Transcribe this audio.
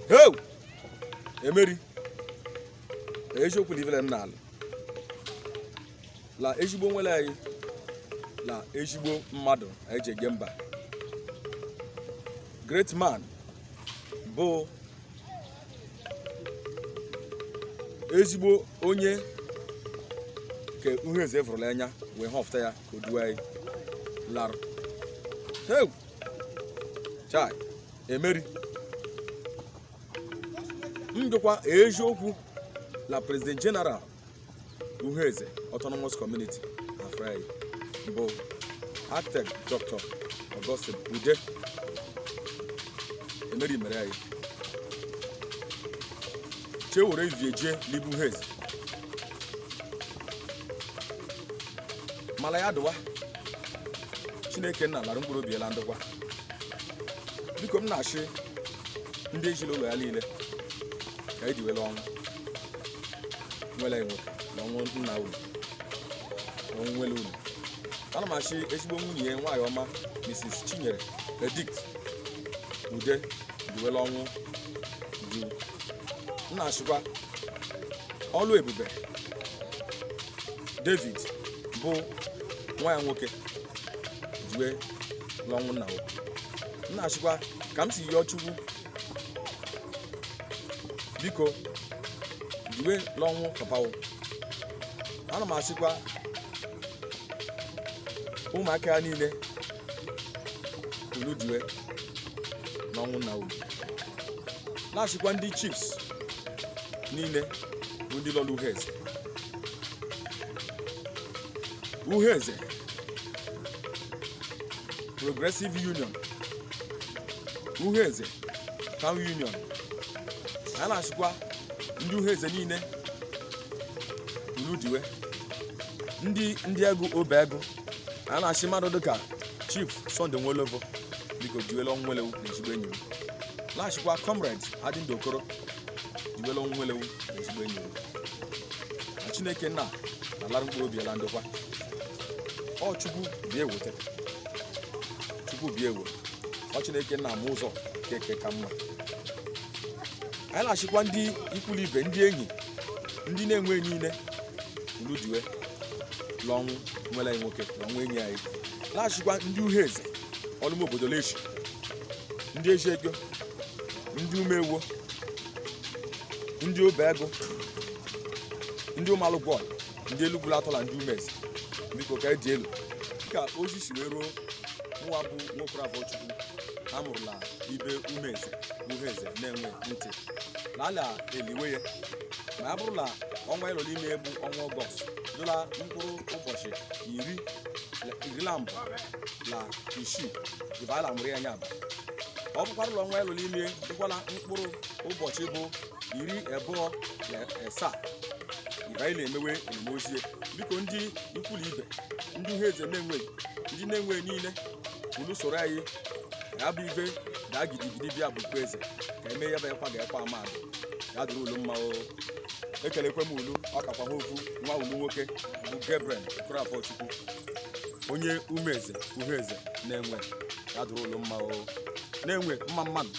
Hey! Emeri. Eziokwu livele n'ala. La ezigbo nwele anyị. La ezigbo mmadụ eje ge mba. Great man bụ ezigbo onye ke Uheze fụrụla anya wee họpụta ya ka o duo anyị lara. Hey! Chai, Emeri. Ndụkwa eziokwu la President General Uheze Autonomous Community Afraị bụ Architect Dr. Augustine Ude. Emeri mere anyị chewere ivieje n'ibu Uheze mala ya dụwa Chineke nna lara mkpụrụ obi la ndụkwa biko m na-achị ndị ezinụlọ ya niile ka e diwela ọnwụ nwere nwoke na ọnwụ nna unu ọnwụ nwere unu. Ana m achị ezigbo nwunye nwaanyị ọma Mrs. Chinyere Edict Ude diwela ọnwụ di. M na-achịkwa ọlụ ebube David bụ nwa ya nwoke diwe l'ọnwụ nna o. M na-achịkwa ka m si yọọ Chukwu biko diwe l'ọnwụ papa o. Ana m asịkwa ụmụaka ya niile unu diwe n'ọnwụ nna unu. Na-asịkwa ndị chiefs niile bụ ndị lọlụ Uheze. Uheze Progressive Union, Uheze Town Union. A na-asịkwa ndị Uheze niile unu diwe ndị ego obe ego. A na-asị mmadụ dịka Chief Sunday Nwolovo biko diwela ọnwụ nwelewu na ezigbo enyi m. Na-asịkwa Comrade Adịndụ Okoro diwela ọnwụ nwelewu na ezigbo enyi m. Na Chineke nna na-alara mkpụrụ obi ala ndokwa. Ọ Chukwu bịa eweta Chukwu bịa ewe ọ Chineke nna ama ụzọ keke ka mma. Anyị na-asịkwa ndị ikwulu ibe ndị enyi ndị na-enwe niile unu diwe l'ọnwụ nwere anyị nwoke na ọnwụ enyi anyị. Na-asịkwa ndị Uheze ọlụm obodo Leshi, ndị Ejiego, ndị Umewo, ndị Obego, ndị Ụmalụgwọ, ndị Elugwula Atọla, ndị Umeze biko ka eji elu ka ozi si wee ruo nwa bụ nwokorobịa Chukwu amụrụla ibe Umeze Uheze na-enwe ntị na ala eliwe ya ma ya bụrụla ọnwa ịlọ n'ime bụ ọnwa Ọgọst dụla mkpụrụ ụbọchị iri na mbụ na isii ibe ala mụrụ ya nya bụ. Ọ bụkwara ụlọ ọnwa ịlọ n'ime dịkwala mkpụrụ ụbọchị bụ iri abụọ na asaa ibe anyị na-emewe emume biko ndị ikwulu ibe ndị Uheze na-enweghị ndị na-enweghị niile unu soro anyị ya bụ ibe daa gidigidi bịa bụkwa eze ka eme ya bụ ekwa ga-ekwa amadụ ya dụrụ ulu mma o. Ekelekwe m ulu ọkakwa ha ofu nwa ulu nwoke bụ Gabriel Chukwu onye Umeze Uheze na-enwe ya dụrụ ulu mma o. Na-enwe mma mmadụ